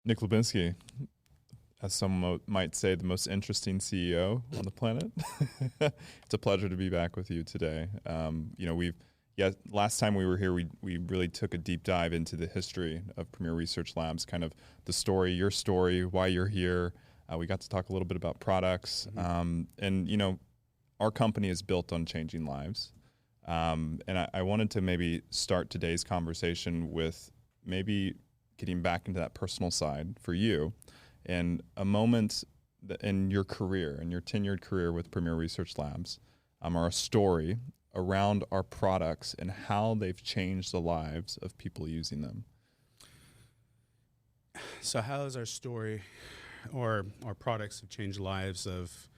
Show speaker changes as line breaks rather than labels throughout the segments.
Nick Labinsky, as some might say, the most interesting CEO on the planet. It's a pleasure to be back with you today. Last time we were here, we really took a deep dive into the history of Premier Research Labs, kind of the story, your story, why you're here. We got to talk a little bit about products, and our company is built on changing lives. And I wanted to maybe start today's conversation with maybe getting back into that personal side for you and a moment in your career, in your tenured career with Premier Research Labs, or a story around our products and how they've changed the lives of people using them.
So how has our story or our products have changed lives of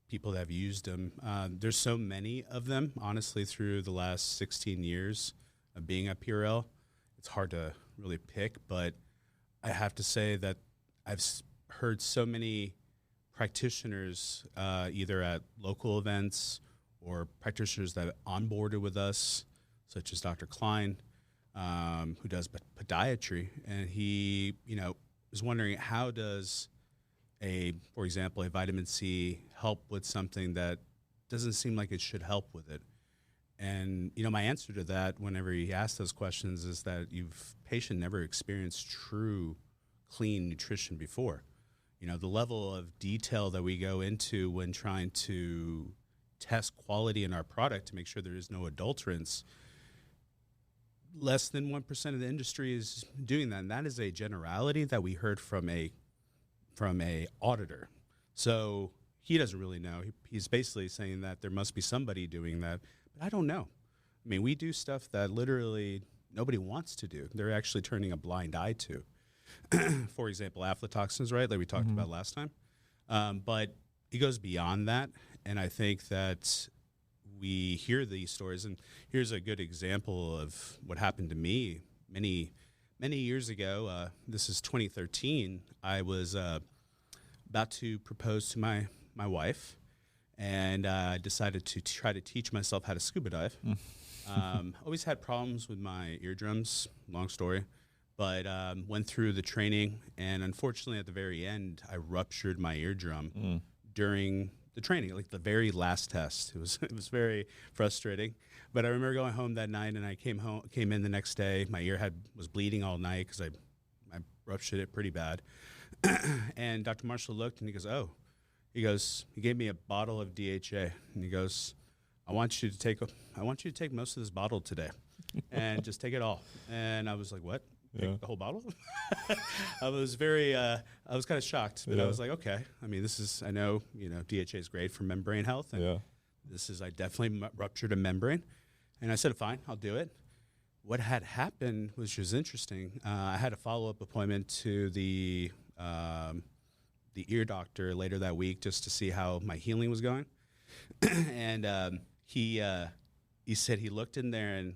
people that have used them? There's so many of them, honestly, through the last 16 years of being at PRL. It's hard to really pick, but I have to say that I've heard so many practitioners, either at local events or practitioners that onboarded with us, such as Dr. Klein, who does podiatry, and he, is wondering how does for example, a vitamin C help with something that doesn't seem like it should help with it. And, my answer to that whenever he asks those questions is that patient never experienced true clean nutrition before. The level of detail that we go into when trying to test quality in our product to make sure there is no adulterants, less than 1% of the industry is doing that. And that is a generality that we heard from a auditor. So he doesn't really know. He's basically saying that there must be somebody doing that, but I don't know. I mean, we do stuff that literally nobody wants to do. They're actually turning a blind eye to. For example, aflatoxins, right, like we talked about last time. But it goes beyond that, and I think that we hear these stories, and here's a good example of what happened to me many years ago. This is 2013. I was about to propose to my wife, and I decided to try to teach myself how to scuba dive. Always had problems with my eardrums, long story, but went through the training, and unfortunately at the very end, I ruptured my eardrum during the training, like the very last test. It was very frustrating. But I remember going home that night, and I came in the next day. My ear was bleeding all night because I ruptured it pretty bad. And Dr. Marshall looked, and he goes, he gave me a bottle of DHA, and he goes, I want you to take most of this bottle today, and just take it all. And I was like, what?
Yeah.
The whole bottle? I was kind of shocked, but I was like, okay. I mean, I know, DHA is great for membrane health, and I definitely ruptured a membrane. And I said, fine, I'll do it. What had happened, which was interesting, I had a follow-up appointment to the ear doctor later that week just to see how my healing was going. And he said he looked in there, and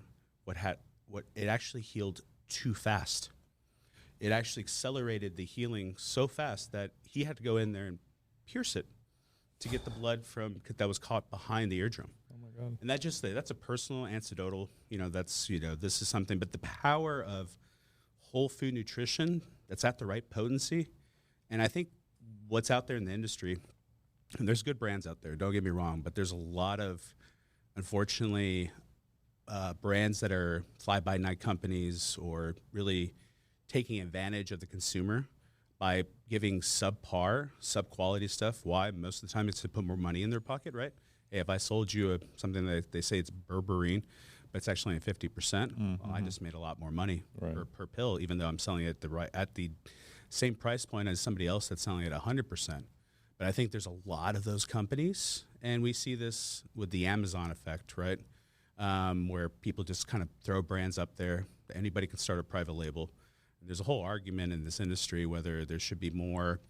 it actually healed too fast. It actually accelerated the healing so fast that he had to go in there and pierce it to get the blood that was caught behind the eardrum.
Oh my God.
And that's a personal anecdotal, this is something, but the power of whole food nutrition that's at the right potency. And I think what's out there in the industry, and there's good brands out there, don't get me wrong, but there's a lot of, unfortunately, brands that are fly-by-night companies or really taking advantage of the consumer by giving sub-quality stuff. Why? Most of the time it's to put more money in their pocket, right? Hey, if I sold you something that they say it's berberine, but it's actually at 50%, well, I just made a lot more money per pill, even though I'm selling it at the same price point as somebody else that's selling it at 100%. But I think there's a lot of those companies, and we see this with the Amazon effect, right? Where people just kind of throw brands up there. Anybody can start a private label. There's a whole argument in this industry whether there should be more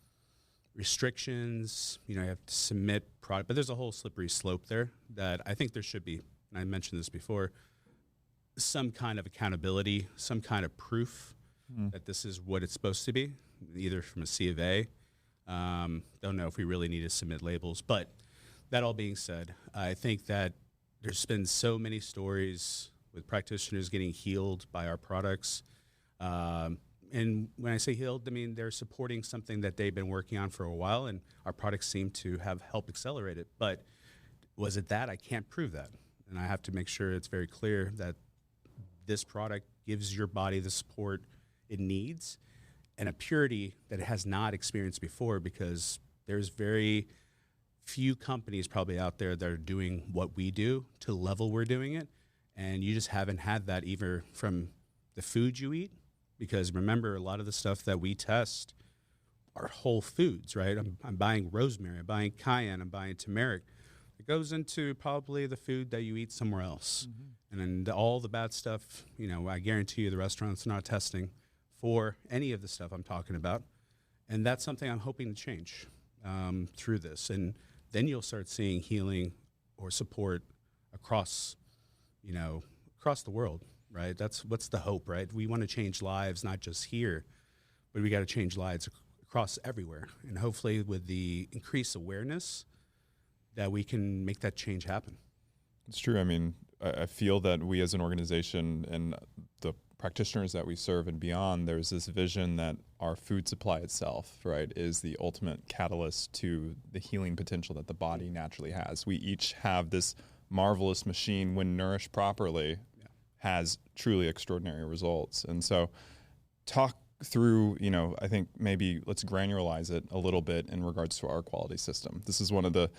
restrictions. You have to submit product, but there's a whole slippery slope there that I think there should be, and I mentioned this before, some kind of accountability, some kind of proof that this is what it's supposed to be, either from a C of A. Don't know if we really need to submit labels, but that all being said, I think that there's been so many stories with practitioners getting healed by our products. And when I say healed, I mean they're supporting something that they've been working on for a while, and our products seem to have helped accelerate it. But was it that? I can't prove that. And I have to make sure it's very clear that this product gives your body the support it needs and a purity that it has not experienced before, because there's very few companies probably out there that are doing what we do to the level we're doing it. And you just haven't had that either from the food you eat, because remember, a lot of the stuff that we test are whole foods, right? I'm buying rosemary, I'm buying cayenne, I'm buying turmeric. It goes into probably the food that you eat somewhere else. And then all the bad stuff, I guarantee you the restaurant's not testing for any of the stuff I'm talking about. And that's something I'm hoping to change through this. And then you'll start seeing healing or support across, across the world, right? What's the hope, right? We want to change lives, not just here, but we got to change lives across everywhere. And hopefully with the increased awareness that we can make that change happen.
It's true. I mean, I feel that we as an organization and the practitioners that we serve and beyond, there's this vision that our food supply itself, right, is the ultimate catalyst to the healing potential that the body naturally has. We each have this marvelous machine, when nourished properly, has truly extraordinary results. And so talk through, I think maybe let's granularize it a little bit in regards to our quality system. This is one of the,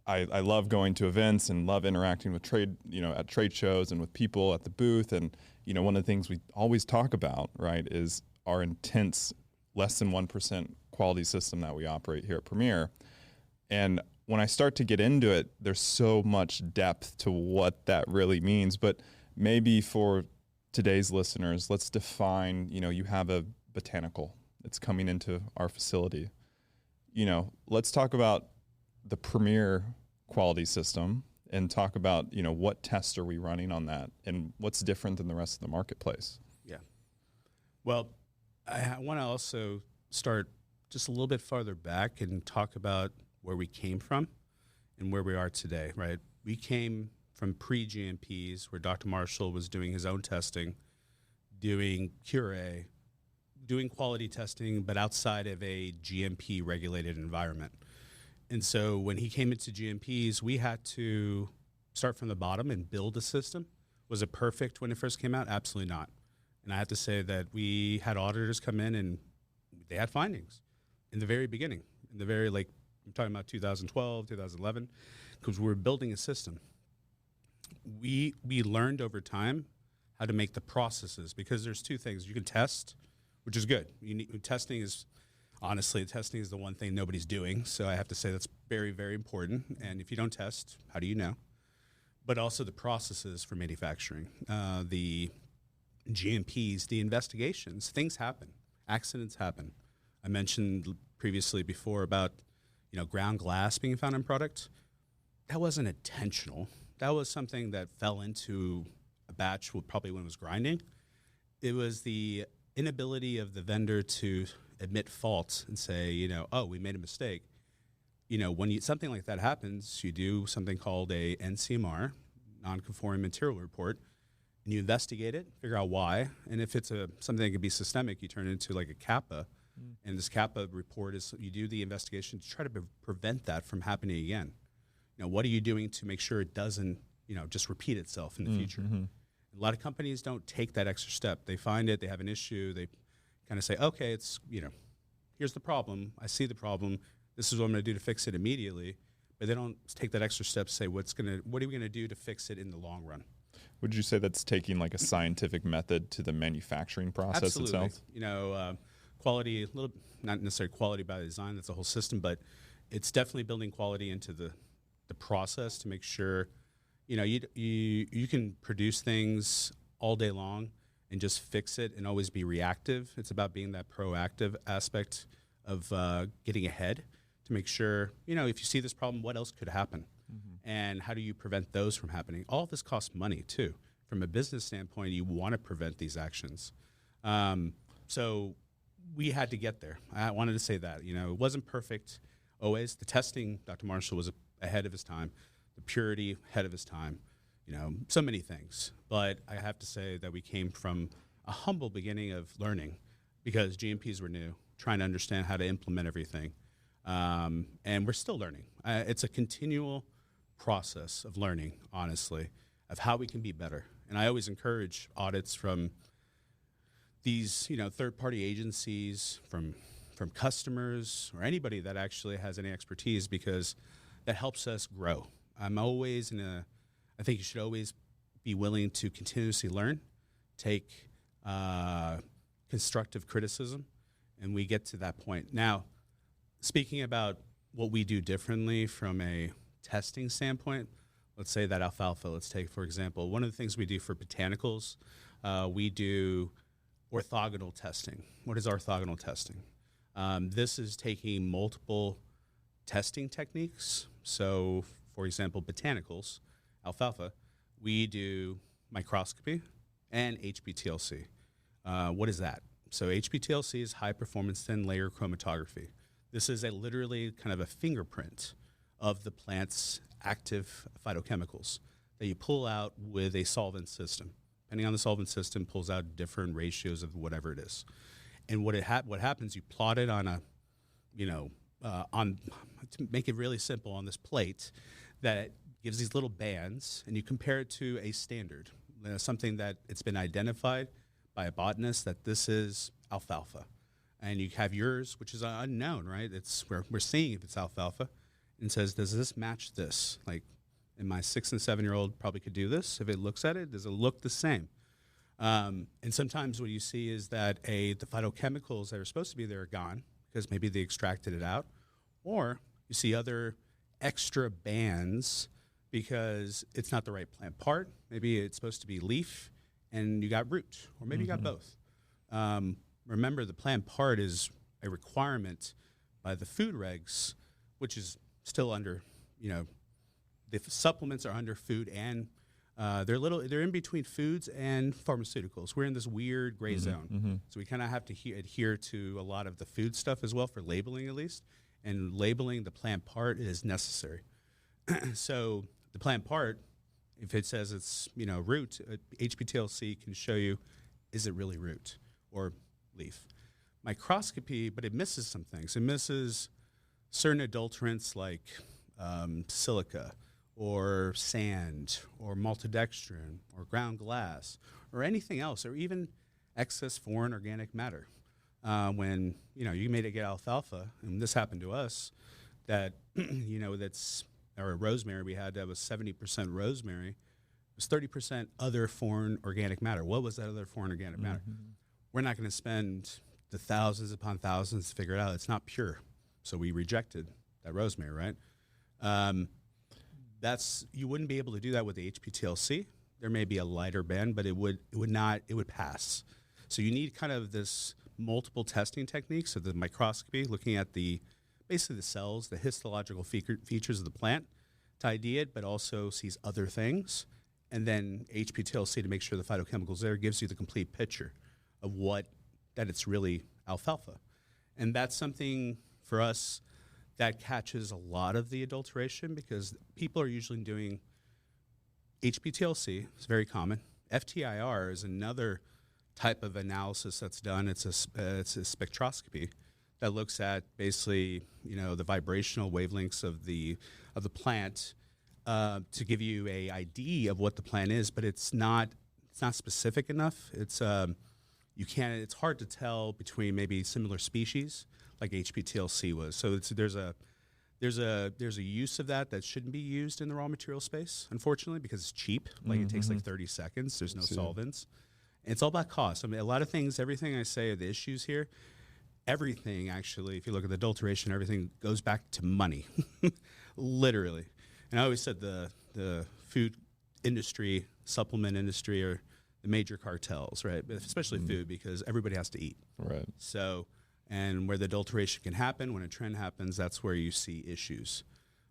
I love going to events and love interacting with trade, at trade shows and with people at the booth. And, one of the things we always talk about, right, is our intense less than 1% quality system that we operate here at Premier. And when I start to get into it, there's so much depth to what that really means. But maybe for today's listeners, let's define, you have a botanical that's coming into our facility. Let's talk about the Premier quality system and talk about, what tests are we running on that and what's different than the rest of the marketplace.
Yeah. Well, I want to also start just a little bit farther back and talk about where we came from and where we are today, right? We came from pre-GMPs, where Dr. Marshall was doing his own testing, doing QA, doing quality testing, but outside of a GMP-regulated environment. And so when he came into GMPs, we had to start from the bottom and build a system. Was it perfect when it first came out? Absolutely not. And I have to say that we had auditors come in and they had findings in the very beginning, I'm talking about 2012, 2011, because we were building a system. We learned over time how to make the processes, because there's two things. You can test, which is good. Testing is the one thing nobody's doing. So I have to say that's very, very important. And if you don't test, how do you know? But also the processes for manufacturing, the GMPs, the investigations, things happen, accidents happen. I mentioned previously before about, ground glass being found in product. That wasn't intentional. That was something that fell into a batch probably when it was grinding. It was the inability of the vendor to admit fault and say, we made a mistake. When something like that happens, you do something called a NCMR, non-conforming material report, and you investigate it, figure out why. And if it's something that could be systemic, you turn it into like a CAPA. And this CAPA report is, you do the investigation to try to prevent that from happening again. What are you doing to make sure it doesn't, just repeat itself in the future? A lot of companies don't take that extra step. They find it, they have an issue, they kind of say, okay, it's, here's the problem. I see the problem. This is what I'm going to do to fix it immediately. But they don't take that extra step to say, what are we going to do to fix it in the long run?
Would you say that's taking like a scientific method to the manufacturing process itself?
Quality, not necessarily quality by design, that's a whole system, but it's definitely building quality into the process to make sure, you can produce things all day long and just fix it and always be reactive. It's about being that proactive aspect of getting ahead to make sure, if you see this problem, what else could happen? And how do you prevent those from happening? All of this costs money, too. From a business standpoint, you want to prevent these actions. So we had to get there. I wanted to say that. It wasn't perfect always. The testing, Dr. Marshall was ahead of his time. The purity, ahead of his time. So many things. But I have to say that we came from a humble beginning of learning, because GMPs were new, trying to understand how to implement everything. And we're still learning. It's a continual process of learning, honestly, of how we can be better. And I always encourage audits from these, third-party agencies, from customers, or anybody that actually has any expertise, because that helps us grow. I think you should always be willing to continuously learn, take constructive criticism, and we get to that point. Now, speaking about what we do differently from a testing standpoint, let's say that alfalfa, let's take, for example, one of the things we do for botanicals, we do orthogonal testing. What is orthogonal testing? This is taking multiple testing techniques. So, for example, botanicals, alfalfa, we do microscopy and HPTLC. What is that? So HPTLC is high performance thin layer chromatography. This is literally kind of a fingerprint of the plant's active phytochemicals that you pull out with a solvent system. Depending on the solvent system, pulls out different ratios of whatever it is. And what happens, you plot it on to make it really simple, on this plate that gives these little bands, and you compare it to a standard, something that it's been identified by a botanist that this is alfalfa. And you have yours, which is unknown, right? We're seeing if it's alfalfa, and says, does this match this? And my 6 and 7-year-old probably could do this. If it looks at it, does it look the same? And sometimes what you see is that the phytochemicals that are supposed to be there are gone because maybe they extracted it out, or you see other extra bands because it's not the right plant part. Maybe it's supposed to be leaf and you got root, or maybe you got both. Remember, the plant part is a requirement by the food regs, which is still under, the supplements are under food, and they're in between foods and pharmaceuticals. We're in this weird gray zone. So we kind of have to adhere to a lot of the food stuff as well, for labeling at least. And labeling the plant part is necessary. So the plant part, if it says it's root, HPTLC can show you, is it really root or leaf? Microscopy, but it misses some things. It misses certain adulterants like silica, or sand, or maltodextrin, or ground glass, or anything else, or even excess foreign organic matter. When you made it get alfalfa, and this happened to us, that or rosemary we had that was 70% rosemary, it was 30% other foreign organic matter. What was that other foreign organic matter? We're not going to spend the thousands upon thousands to figure it out. It's not pure, so we rejected that rosemary, right? You wouldn't be able to do that with the HPTLC. There may be a lighter band, but it would pass. So you need kind of this multiple testing techniques of the microscopy, looking at basically the cells, the histological features of the plant to ID it, but also sees other things. And then HPTLC to make sure the phytochemicals there gives you the complete picture of that it's really alfalfa. And that's something for us that catches a lot of the adulteration, because people are usually doing HPTLC. It's very common. FTIR is another type of analysis that's done. It's a spectroscopy that looks at basically the vibrational wavelengths of the plant to give you a idea of what the plant is, but it's not specific enough. It's hard to tell between maybe similar species like HPTLC was. So there's a use of that shouldn't be used in the raw material space, unfortunately, because it's cheap. It takes 30 seconds. There's no solvents. And it's all about cost. I mean, a lot of things, everything I say are the issues here. Everything, actually, if you look at the adulteration, everything goes back to money, literally. And I always said the food industry, supplement industry, are the major cartels, right? But especially food, because everybody has to eat.
Right.
So, and where the adulteration can happen, when a trend happens, that's where you see issues.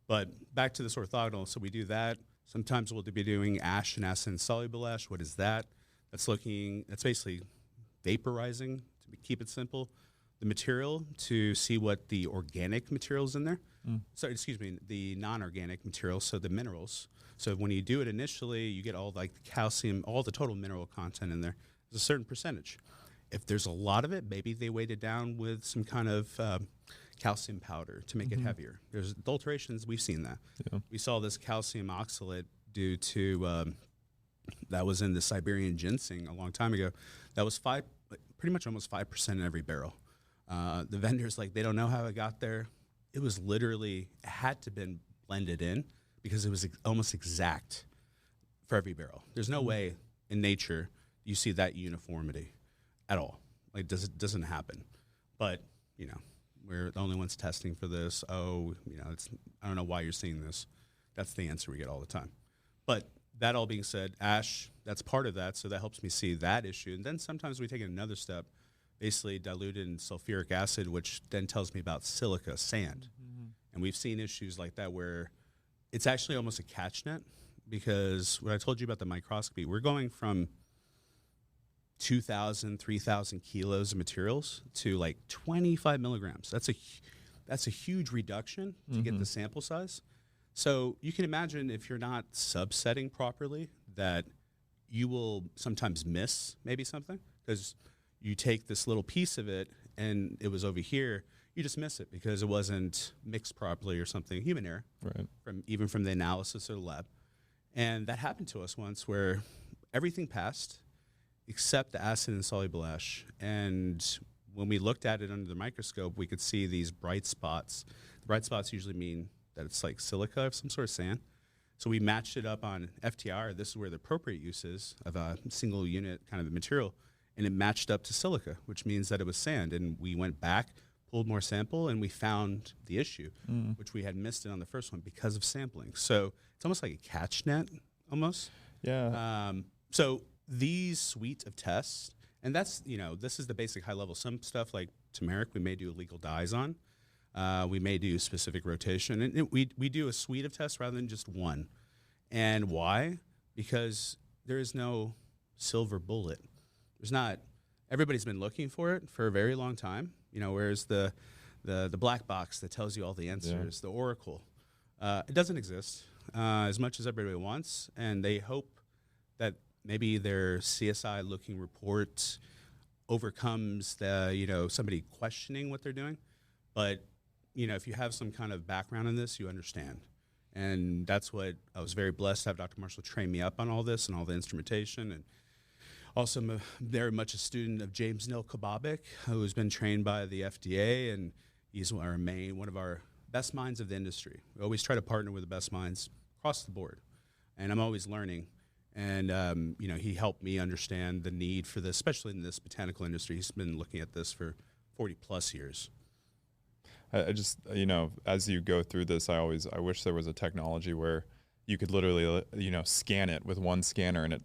But back to this orthogonal, so we do that. Sometimes we'll be doing ash and acid-insoluble ash. What is that? That's basically vaporizing, to keep it simple, the material to see what the organic materials in there. Sorry, excuse me, the non-organic materials, so the minerals. So when you do it initially, you get all the calcium, all the total mineral content in there. There's a certain percentage. If there's a lot of it, maybe they weight it down with some kind of calcium powder to make it heavier. There's adulterations. We've seen that. Yeah. We saw this calcium oxalate due to that was in the Siberian ginseng a long time ago. That was pretty much almost 5% in every barrel. The vendors, they don't know how it got there. It was literally, it had to been blended in because it was almost exact for every barrel. There's no way in nature you see that uniformity at all. It doesn't happen. But, we're the only ones testing for this. I don't know why you're seeing this. That's the answer we get all the time. But that all being said, ash, that's part of that, so that helps me see that issue. And then sometimes we take it another step, basically diluted in sulfuric acid, which then tells me about silica, sand. And we've seen issues like that where it's actually almost a catch net, because what I told you about the microscopy, we're going from 2,000, 3,000 kilos of materials to 25 milligrams. That's a huge reduction to get the sample size. So you can imagine if you're not subsetting properly that you will sometimes miss maybe something, because you take this little piece of it and it was over here, you just miss it because it wasn't mixed properly or something, human error, right? Even from the analysis of the lab. And that happened to us once where everything passed except the acid insoluble ash. And when we looked at it under the microscope, we could see these bright spots. The bright spots usually mean that it's like silica of some sort of sand. So we matched it up on FTR. This is where the appropriate use is of a single unit kind of material. And it matched up to silica, which means that it was sand. And we went back, pulled more sample, and we found the issue, which we had missed it on the first one because of sampling. So it's almost like a catch net, almost.
Yeah.
So these suite of tests, and that's, this is the basic high level. Some stuff like turmeric, we may do illegal dyes on. We may do specific rotation. And we do a suite of tests rather than just one. And why? Because there is no silver bullet. There's not. Everybody's been looking for it for a very long time. Where's the black box that tells you all the answers, the oracle? It doesn't exist as much as everybody wants, and they hope that maybe their CSI-looking report overcomes the somebody questioning what they're doing. But if you have some kind of background in this, you understand. And that's what I was very blessed to have Dr. Marshall train me up on all this and all the instrumentation. And also, I'm very much a student of James Neil Kababik, who's been trained by the FDA, and he's one of our best minds of the industry. We always try to partner with the best minds across the board, and I'm always learning. And he helped me understand the need for this, especially in this botanical industry. He's been looking at this for 40 plus years.
I just, as you go through this, I wish there was a technology where you could literally, scan it with one scanner and it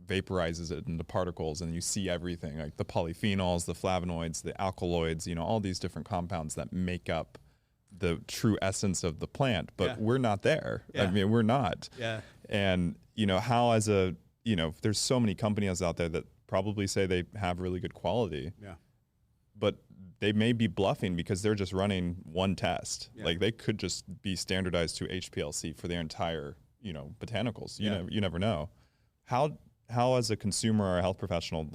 vaporizes it into particles and you see everything, like the polyphenols, the flavonoids, the alkaloids, all these different compounds that make up the true essence of the plant. But we're not there. Yeah. I mean, we're not.
Yeah.
And, how as there's so many companies out there that probably say they have really good quality. Yeah. But they may be bluffing because they're just running one test. Yeah. They could just be standardized to HPLC for their entire, botanicals. You never know. How as a consumer or a health professional,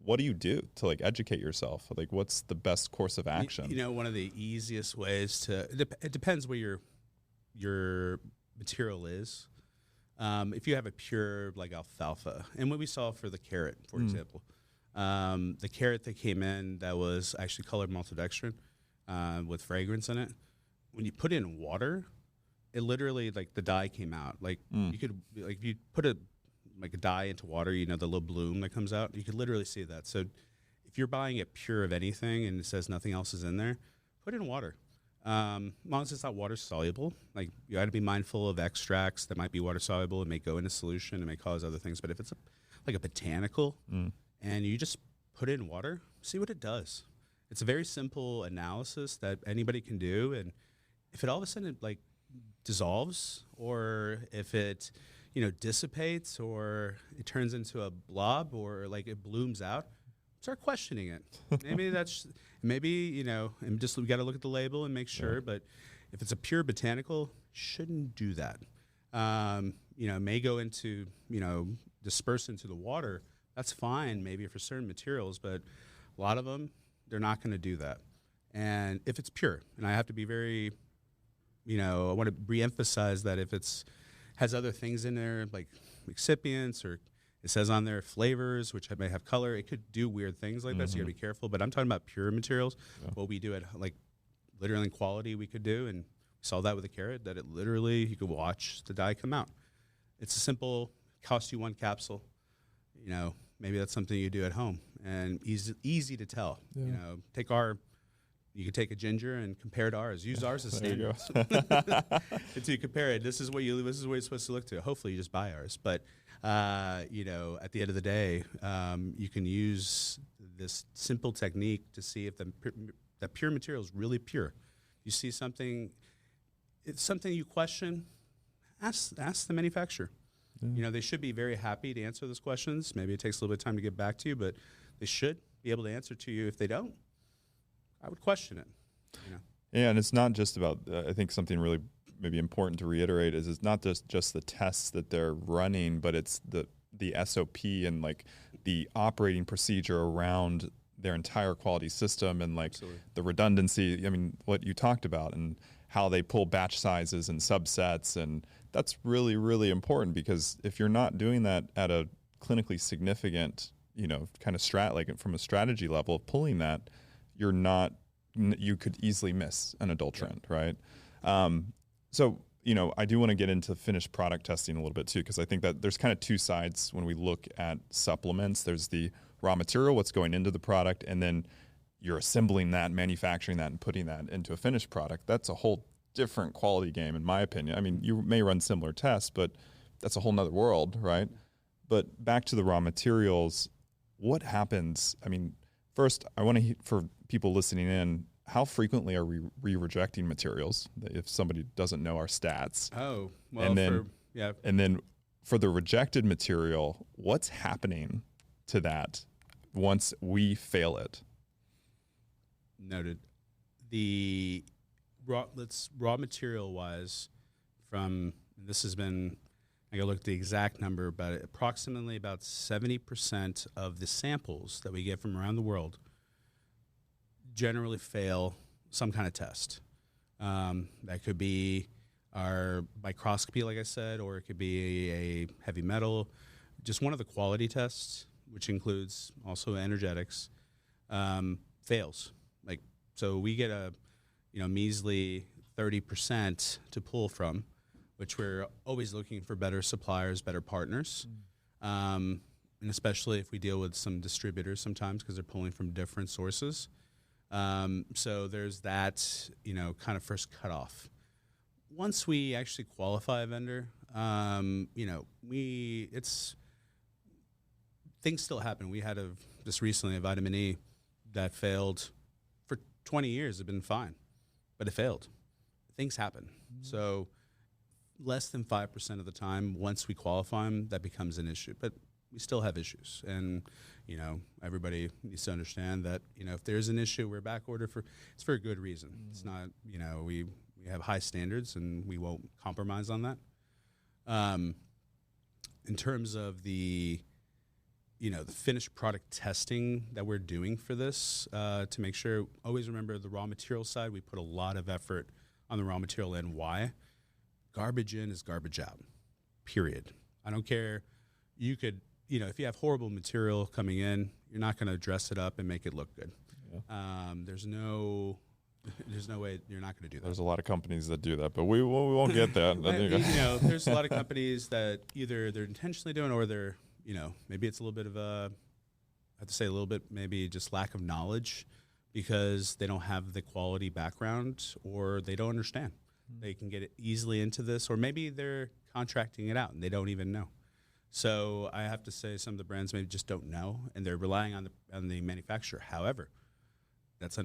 what do you do to educate yourself? What's the best course of action?
One of the easiest ways it depends where your material is. If you have a pure alfalfa, and what we saw for the carrot, for example, the carrot that came in that was actually colored maltodextrin with fragrance in it, when you put it in water, it literally the dye came out. You could if you put a dye into water, the little bloom that comes out, you could literally see that. So if you're buying it pure of anything and it says nothing else is in there, put it in water. As long as it's not water soluble, you got to be mindful of extracts that might be water soluble. It may go into solution. It may cause other things. But if it's a botanical and you just put it in water, see what it does. It's a very simple analysis that anybody can do. And if it all of a sudden dissolves, or if it dissipates, or it turns into a blob, or it blooms out, start questioning it. And just we got to look at the label and make sure. Yeah. But if it's a pure botanical, shouldn't do that. It may go into disperse into the water, That's fine maybe for certain materials, but a lot of them, they're not going to do that. And if it's pure, and I have to be very, I want to reemphasize that if it's has other things in there like excipients, or it says on there flavors, which may have color, it could do weird things like that, so you got to be careful. But I'm talking about pure materials. Yeah. What we do at like literally in quality we could do, and we saw that with the carrot, that it literally, you could watch the dye come out. It's a simple, cost you one capsule. Maybe that's something you do at home, and easy to tell. Yeah. You could take a ginger and compare to ours. Use ours as standard. Until you compare it, this is what you're supposed to look to. Hopefully, you just buy ours. But at the end of the day, you can use this simple technique to see if the pure material is really pure. You see something, it's something you question, ask the manufacturer. Yeah. They should be very happy to answer those questions. Maybe it takes a little bit of time to get back to you, but they should be able to answer to you. If they don't, I would question it.
Yeah, and it's not just about, I think something really maybe important to reiterate is it's not just the tests that they're running, but it's the SOP and like the operating procedure around their entire quality system, and like Absolutely. The redundancy, what you talked about, and how they pull batch sizes and subsets. And that's really, really important, because if you're not doing that at a clinically significant, kind of like from a strategy level of pulling that, you could easily miss an adulterant, yeah. Right? So, I do want to get into finished product testing a little bit too, because I think that there's kind of two sides when we look at supplements. There's the raw material, what's going into the product, and then you're assembling that, manufacturing that, and putting that into a finished product. That's a whole different quality game, in my opinion. You may run similar tests, but that's a whole nother world, right? But back to the raw materials, what happens? First, I want to, for people listening in, how frequently are we rejecting materials if somebody doesn't know our stats?
Oh, well,
and then for the rejected material, what's happening to that once we fail it?
Noted. The raw material wise, this has been, I gotta look at the exact number, but approximately about 70% of the samples that we get from around the world generally fail some kind of test. That could be our microscopy, like I said, or it could be a heavy metal. Just one of the quality tests, which includes also energetics, fails. So we get a measly 30% to pull from, which we're always looking for better suppliers, better partners. And especially if we deal with some distributors sometimes, because they're pulling from different sources. So there's that, kind of first cutoff. Once we actually qualify a vendor, things still happen. We had just recently a vitamin E that failed. For 20 years, it's been fine, but it failed. Things happen. Mm-hmm. So less than 5% of the time, once we qualify them, that becomes an issue. But we still have issues. And, everybody needs to understand that, if there's an issue, we're back ordered it's for a good reason. Mm-hmm. It's not, we have high standards and we won't compromise on that. In terms of the finished product testing that we're doing for this, to make sure, always remember the raw material side, we put a lot of effort on the raw material end. Why? Garbage in is garbage out, period. I don't care. You could, if you have horrible material coming in, you're not going to dress it up and make it look good. Yeah. There's no way you're not going to do that.
There's a lot of companies that do that, but we won't get that.
There's a lot of companies that either they're intentionally doing, or they're, maybe it's a little bit of I have to say a little bit, maybe just lack of knowledge, because they don't have the quality background, or they don't understand. They can get easily into this, or maybe they're contracting it out and they don't even know. So I have to say some of the brands maybe just don't know, and they're relying on the manufacturer. However, that's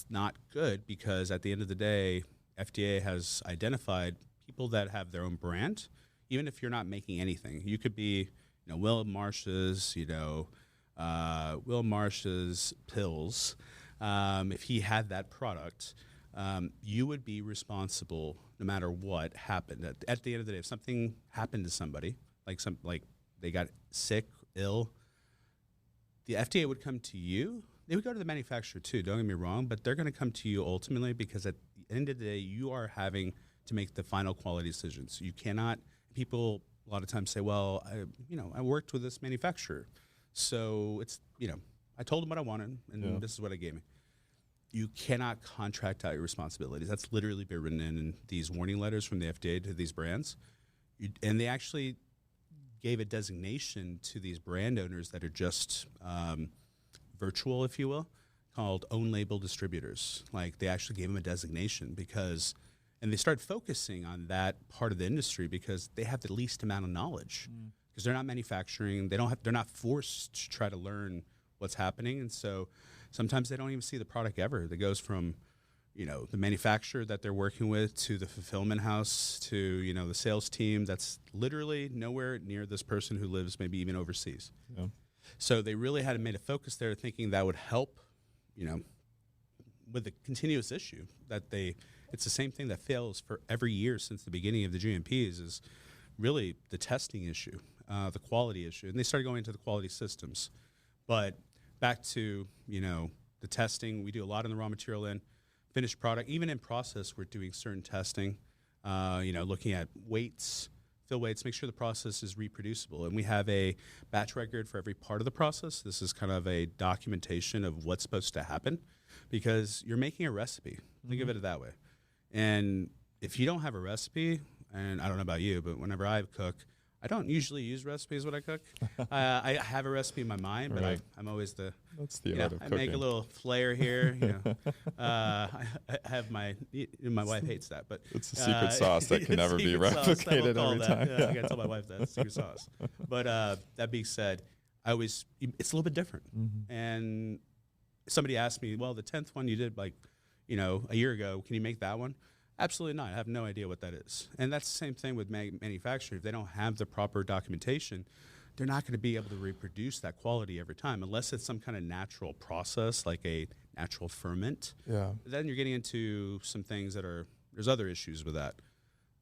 not good, because at the end of the day, FDA has identified people that have their own brand. Even if you're not making anything, you could be, Will Marsh's pills. If he had that product, you would be responsible no matter what happened. At the end of the day, if something happened to somebody, like they got sick, ill, the FDA would come to you. They would go to the manufacturer too, don't get me wrong, but they're going to come to you ultimately because at the end of the day, you are having to make the final quality decisions. You cannot, people a lot of times say, well, I worked with this manufacturer. So it's, I told them what I wanted and this is what I gave me. You cannot contract out your responsibilities. That's literally been written in these warning letters from the FDA to these brands. And they actually gave a designation to these brand owners that are just virtual, if you will, called own label distributors. Like they actually gave them a designation and they started focusing on that part of the industry because they have the least amount of knowledge because they're not manufacturing. They're not forced to try to learn what's happening. And so sometimes they don't even see the product ever. That goes from, the manufacturer that they're working with to the fulfillment house to, the sales team that's literally nowhere near this person who lives maybe even overseas. Yeah. So they really had made a focus there thinking that would help, with the continuous issue that it's the same thing that fails for every year since the beginning of the GMPs is really the testing issue, the quality issue. And they started going into the quality systems. But back to, the testing, we do a lot in the raw material end. Finished product, even in process, we're doing certain testing, looking at weights, fill weights, make sure the process is reproducible. And we have a batch record for every part of the process. This is kind of a documentation of what's supposed to happen because you're making a recipe. Think of it that way. And if you don't have a recipe, and I don't know about you, but whenever I cook, I don't usually use recipes when I cook. I have a recipe in my mind, but I'm always
that's the art of
I
cooking.
make a little flair here. I have my wife hates that, but
it's a secret sauce that can never be replicated every time.
Yeah, I gotta tell my wife that it's secret sauce. But that being said, it's a little bit different. And somebody asked me, well, the 10th one you did a year ago, can you make that one? Absolutely not. I have no idea what that is. And that's the same thing with manufacturing. If they don't have the proper documentation, they're not going to be able to reproduce that quality every time unless it's some kind of natural process like a natural ferment. Yeah. Then you're getting into some things there's other issues with that.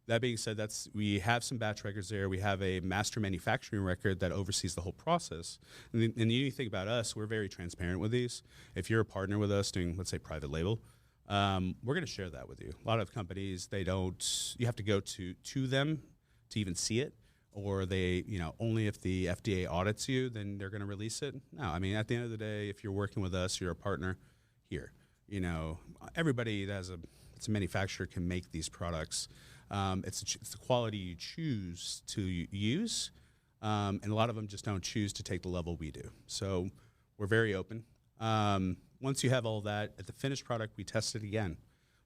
That being said, we have some batch records there. We have a master manufacturing record that oversees the whole process. And you think about us, we're very transparent with these. If you're a partner with us doing, let's say, private label, we're going to share that with you. A lot of companies, you have to go to them to even see it, or they, only if the FDA audits you, then they're going to release it. No, I mean, at the end of the day, if you're working with us, you're a partner here. Everybody that it's a manufacturer can make these products. It's the quality you choose to use, and a lot of them just don't choose to take the level we do. So we're very open. Once you have all that, at the finished product, we test it again.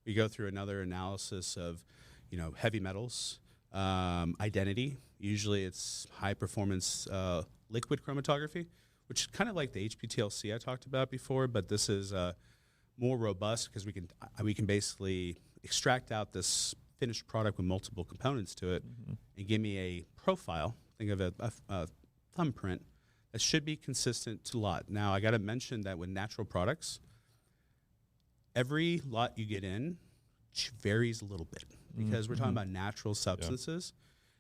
We go through another analysis of, heavy metals, identity. Usually it's high-performance liquid chromatography, which is kind of like the HPTLC I talked about before, but this is more robust because we can basically extract out this finished product with multiple components to it and give me a profile. Think of a thumbprint. It should be consistent to lot. Now, I got to mention that with natural products, every lot you get in varies a little bit because we're talking about natural substances.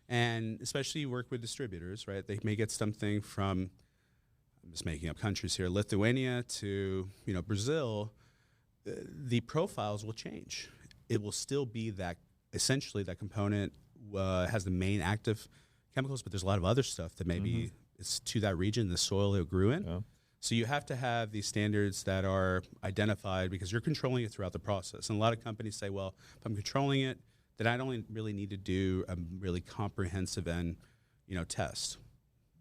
Yeah. And especially you work with distributors, right? They may get something from, I'm just making up countries here, Lithuania to Brazil. The profiles will change. It will still be that, essentially that component has the main active chemicals, but there's a lot of other stuff that maybe it's to that region, the soil it grew in. Yeah. So you have to have these standards that are identified because you're controlling it throughout the process. And a lot of companies say, well, if I'm controlling it, then I don't really need to do a really comprehensive and test.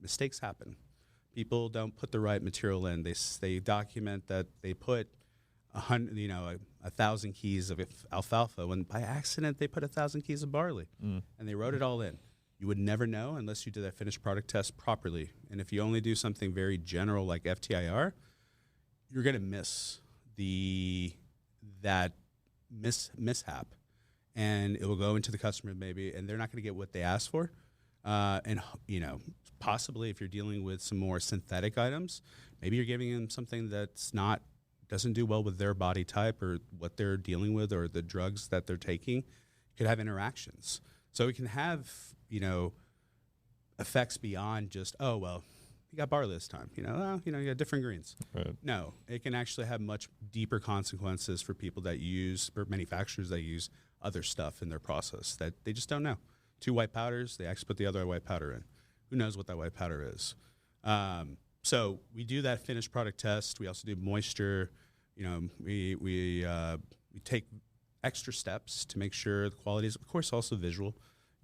Mistakes happen. People don't put the right material in. They document that they put 1,000 keys of alfalfa when by accident they put 1,000 keys of barley, and they wrote it all in. You would never know unless you did that finished product test properly. And if you only do something very general like FTIR, you're going to miss that mishap, and it will go into the customer maybe, and they're not going to get what they asked for. And possibly if you're dealing with some more synthetic items, maybe you're giving them something doesn't do well with their body type or what they're dealing with or the drugs that they're taking. Could have interactions. So it can have, effects beyond just, you got barley this time. You got different greens.
Right.
No, it can actually have much deeper consequences for people that use, or manufacturers that use other stuff in their process that they just don't know. 2 white powders, they actually put the other white powder in. Who knows what that white powder is? So we do that finished product test. We also do moisture. We take extra steps to make sure the quality is, of course, also visual.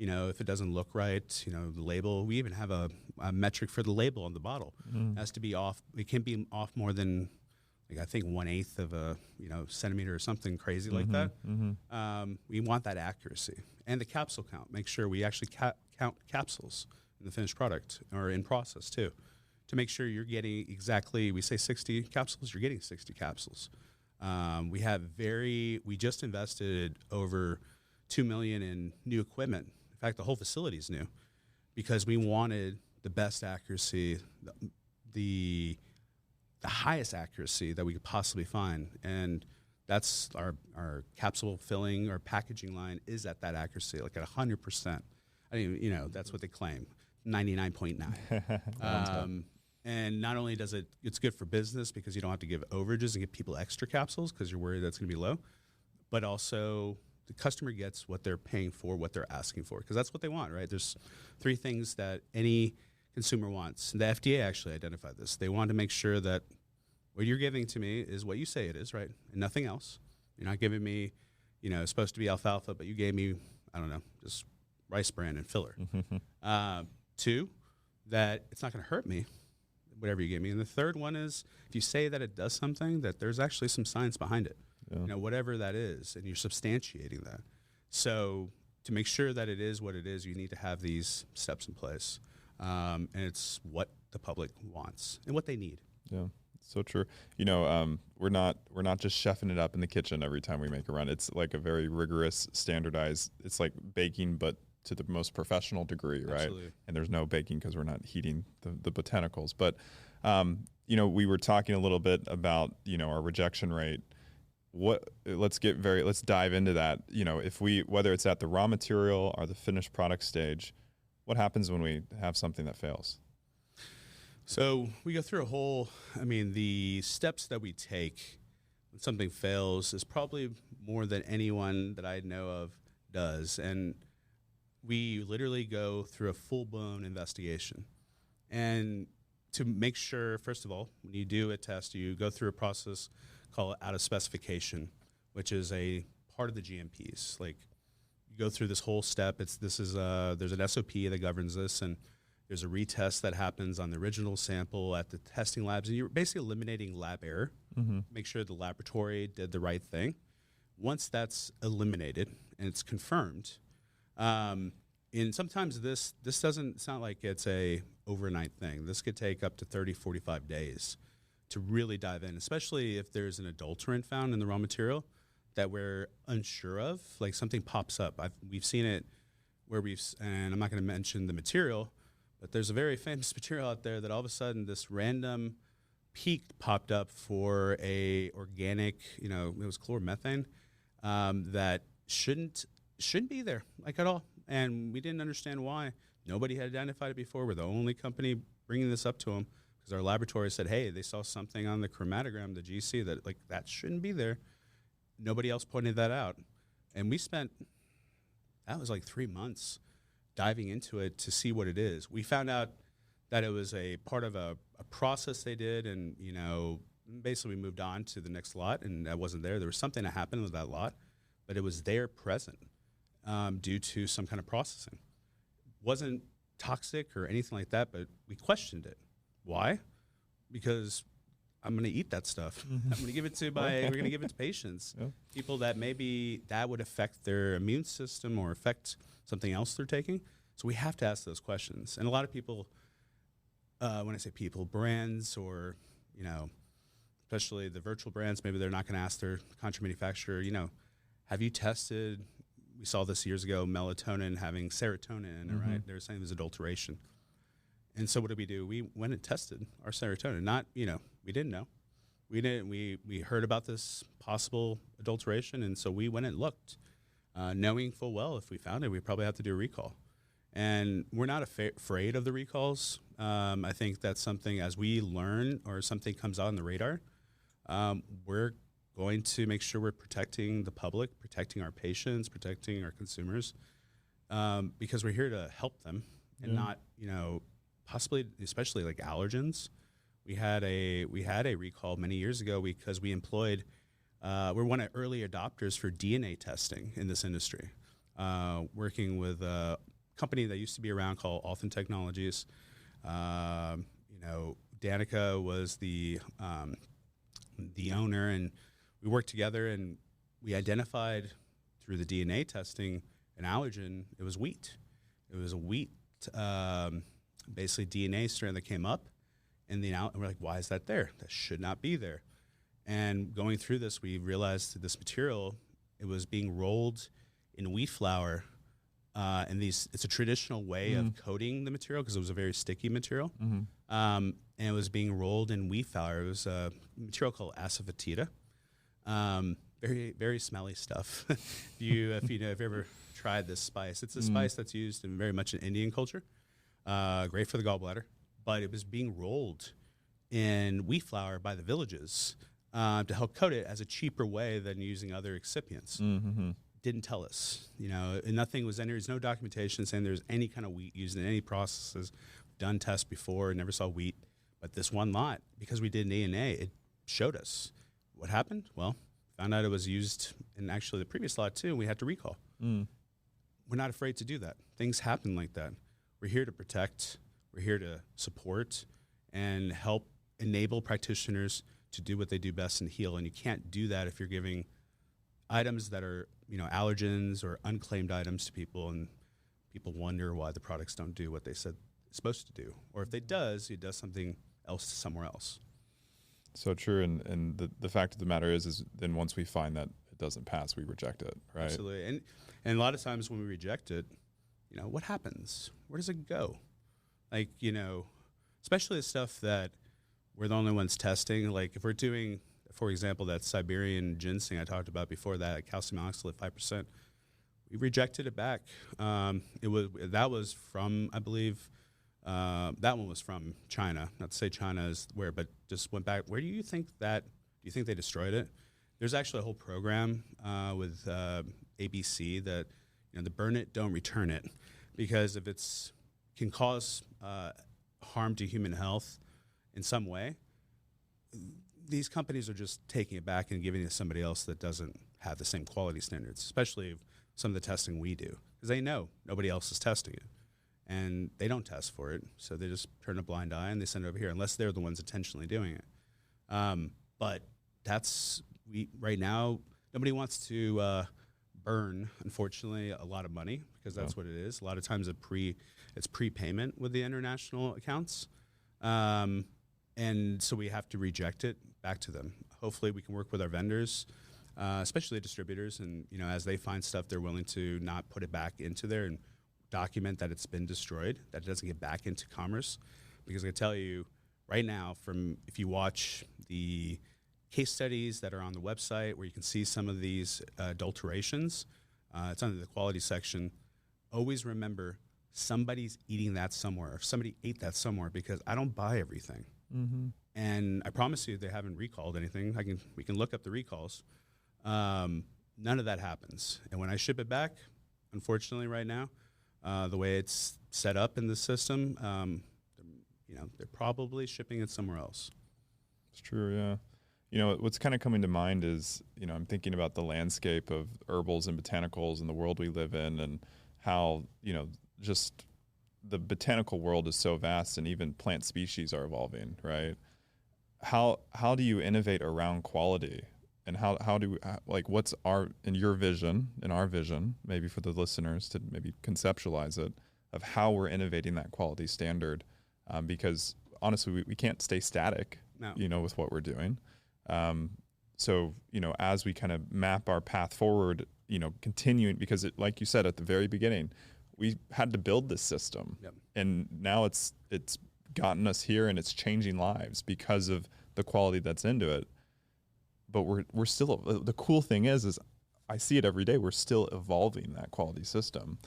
If it doesn't look right, the label. We even have a metric for the label on the bottle. It has to be off. It can't be off more than, I think 1/8 of a centimeter or something crazy like that. We want that accuracy and the capsule count. Make sure we actually count capsules in the finished product or in process too, to make sure you're getting exactly. We say 60 capsules. You're getting 60 capsules. We just invested over $2 million in new equipment. In fact, the whole facility is new because we wanted the best accuracy, the highest accuracy that we could possibly find. And that's our capsule filling or packaging line is at that accuracy, like at 100%. That's what they claim, 99.9. And not only it's good for business because you don't have to give overages and give people extra capsules because you're worried that's going to be low, but also the customer gets what they're paying for, what they're asking for, because that's what they want, right? There's 3 things that any consumer wants. And the FDA actually identified this. They want to make sure that what you're giving to me is what you say it is, right? And nothing else. You're not giving me, it's supposed to be alfalfa, but you gave me, I don't know, just rice bran and filler. 2, that it's not going to hurt me, whatever you give me. And the third one is if you say that it does something, that there's actually some science behind it. Whatever that is, and you're substantiating that. So to make sure that it is what it is, you need to have these steps in place. And it's what the public wants and what they need.
Yeah, so true. We're not just chefing it up in the kitchen every time we make a run. It's like a very rigorous, standardized. It's like baking, but to the most professional degree, right?
Absolutely.
And there's no baking because we're not heating the botanicals. But we were talking a little bit about our rejection rate. Let's dive into that. Whether it's at the raw material or the finished product stage, what happens when we have something that fails?
So we go through the steps that we take when something fails is probably more than anyone that I know of does. And we literally go through a full-blown investigation. And to make sure, first of all, when you do a test, you go through a process called out of specification, which is a part of the GMPs. Like you go through this whole step. There's an SOP that governs this, and there's a retest that happens on the original sample at the testing labs, and you're basically eliminating lab error. Make sure the laboratory did the right thing. Once that's eliminated and it's confirmed, and sometimes this doesn't sound like it's a overnight thing. This could take up to 30, 45 days to really dive in, especially if there's an adulterant found in the raw material that we're unsure of, like something pops up. We've seen it where and I'm not going to mention the material, but there's a very famous material out there that all of a sudden this random peak popped up for a organic, it was chloromethane, that shouldn't be there, like at all. And we didn't understand why. Nobody had identified it before. We're the only company bringing this up to them because our laboratory said, hey, they saw something on the chromatogram, the GC, that shouldn't be there. Nobody else pointed that out. And that was like 3 months diving into it to see what it is. We found out that it was a part of a process they did, and, basically we moved on to the next lot, and that wasn't there. There was something that happened with that lot, but it was there present due to some kind of processing. Wasn't toxic or anything like that, but we questioned it. Why? Because I'm going to eat that stuff. I'm going to give it to we're going to give it to patients, people that maybe that would affect their immune system or affect something else they're taking. So we have to ask those questions. And a lot of people, when I say people, brands or, especially the virtual brands, maybe they're not going to ask their contract manufacturer, have you tested, we saw this years ago, melatonin having serotonin, right? They were saying it was adulteration. And so what did we do? We went and tested our serotonin. Not, we didn't know. We heard about this possible adulteration, and so we went and looked, knowing full well if we found it, we'd probably have to do a recall. And we're not afraid of the recalls. I think that's something as we learn or something comes on the radar, we're going to make sure we're protecting the public, protecting our patients, protecting our consumers, because we're here to help them and not, possibly, especially like allergens. We had a recall many years ago because we employed, we're one of early adopters for DNA testing in this industry, working with a company that used to be around called Alton Technologies. Danica was the owner, and we worked together, and we identified through the DNA testing an allergen. It was wheat. It was a wheat, basically DNA strand that came up, and we're like, why is that there? That should not be there. And going through this, we realized that this material, it was being rolled in wheat flour, and it's a traditional way of coating the material because it was a very sticky material. And it was being rolled in wheat flour. It was a material called asafoetida. Very, very smelly stuff. if you've ever tried this spice, it's a spice that's used in very much in Indian culture. Great for the gallbladder, but it was being rolled in wheat flour by the villages to help coat it as a cheaper way than using other excipients. Didn't tell us, and nothing was there's no documentation saying there's any kind of wheat used in any processes. Done tests before, never saw wheat, but this one lot, because we did DNA, it showed us what happened. Well, found out it was used in actually the previous lot too, and we had to recall. We're not afraid to do that. Things happen like that. We're here to protect, we're here to support and help enable practitioners to do what they do best and heal. And you can't do that if you're giving items that are, allergens or unclaimed items to people, and people wonder why the products don't do what they said it's supposed to do. Or if it does something else somewhere else.
So true. And the fact of the matter is then once we find that it doesn't pass, we reject it, right?
Absolutely. And a lot of times when we reject it, what happens? Where does it go? Like, especially the stuff that we're the only ones testing. Like if we're doing, for example, that Siberian ginseng I talked about before, that calcium oxalate 5%, we rejected it back. That was from, I believe, that one was from China. Not to say China is where, but just went back. Where do you think they destroyed it? There's actually a whole program with ABC that, the burn it, don't return it, because if it's can cause harm to human health in some way, these companies are just taking it back and giving it to somebody else that doesn't have the same quality standards, especially some of the testing we do, because they know nobody else is testing it. And they don't test for it, so they just turn a blind eye and they send it over here, unless they're the ones intentionally doing it. But right now, nobody wants to burn, unfortunately, a lot of money, because that's what it is. A lot of times it's prepayment with the international accounts. And so we have to reject it back to them. Hopefully we can work with our vendors, especially distributors, and as they find stuff, they're willing to not put it back into there and document that it's been destroyed, that it doesn't get back into commerce. Because I can tell you right now, if you watch the case studies that are on the website where you can see some of these adulterations, it's under the quality section. Always remember, somebody's eating that somewhere, or somebody ate that somewhere, because I don't buy everything. And I promise you they haven't recalled anything. We can look up the recalls. None of that happens. And when I ship it back, unfortunately right now, the way it's set up in the system, they're probably shipping it somewhere else.
It's true, yeah. What's kind of coming to mind is, I'm thinking about the landscape of herbals and botanicals and the world we live in, and how, just the botanical world is so vast, and even plant species are evolving, right? How do you innovate around quality? And how do we, what's in your vision, in our vision, maybe for the listeners to maybe conceptualize it, of how we're innovating that quality standard? Because honestly, we can't stay static, with what we're doing. So, as we kind of map our path forward, continuing, because like you said at the very beginning, we had to build this system, and now it's gotten us here, and it's changing lives because of the quality that's into it. But we're still, the cool thing is I see it every day. We're still evolving that quality system.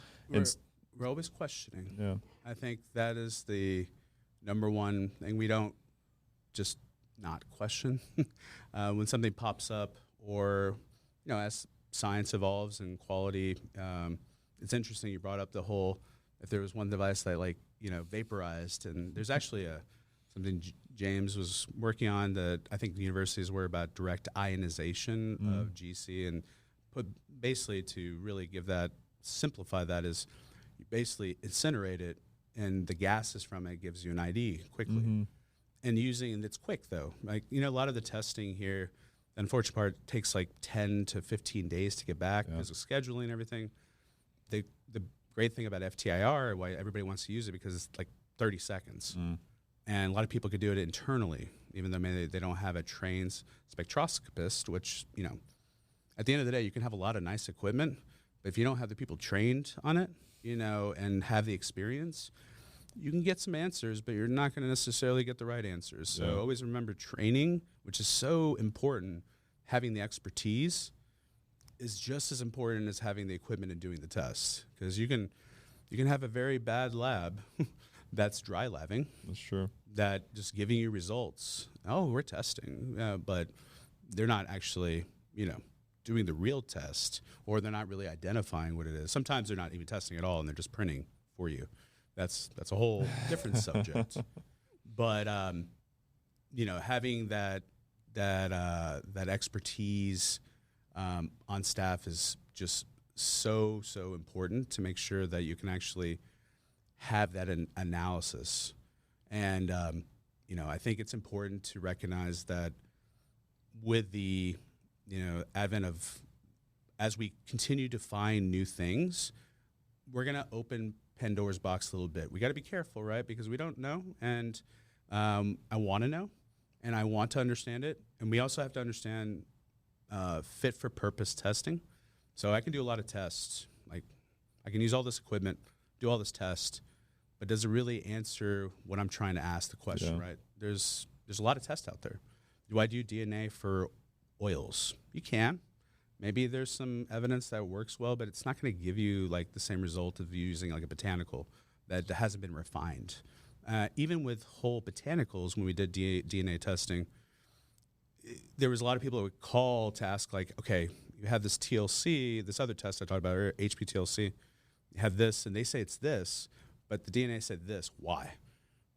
we're always questioning.
Yeah.
I think that is the number one thing. We don't just not question when something pops up, or as science evolves and quality. It's interesting you brought up the whole, if there was one device that vaporized, and there's actually something James was working on that I think the universities were about direct ionization of GC, and put basically to really simplify that is you basically incinerate it, and the gases from it gives you an ID quickly. And it's quick though. A lot of the testing here, the unfortunate part, takes 10 to 15 days to get back because of scheduling and everything. The great thing about FTIR, why everybody wants to use it, because it's 30 seconds. And a lot of people could do it internally, even though maybe they don't have a trained spectroscopist, which, at the end of the day, you can have a lot of nice equipment, but if you don't have the people trained on it, and have the experience, you can get some answers, but you're not going to necessarily get the right answers. So always remember training, which is so important. Having the expertise is just as important as having the equipment and doing the tests, because you can have a very bad lab that's dry labbing.
That's true.
That just giving you results. Oh, we're testing, but they're not actually, doing the real test, or they're not really identifying what it is. Sometimes they're not even testing at all, and they're just printing for you. That's a whole different subject. But having that expertise on staff is just so important to make sure that you can actually have that analysis. And I think it's important to recognize that with the advent of, as we continue to find new things, we're going to open Pandora's box a little bit. We got to be careful, right? Because we don't know, and I want to know, and I want to understand it. And we also have to understand fit for purpose testing. So I can do a lot of tests. I can use all this equipment, do all this test, but does it really answer what I'm trying to ask the question, right? There's a lot of tests out there. Do I do DNA for oils? You can. Maybe there's some evidence that works well, but it's not going to give you the same result of using a botanical that hasn't been refined. Even with whole botanicals, when we did DNA testing, there was a lot of people that would call to ask, okay, you have this TLC, this other test I talked about earlier, HPTLC, you have this, and they say it's this, but the DNA said this. Why?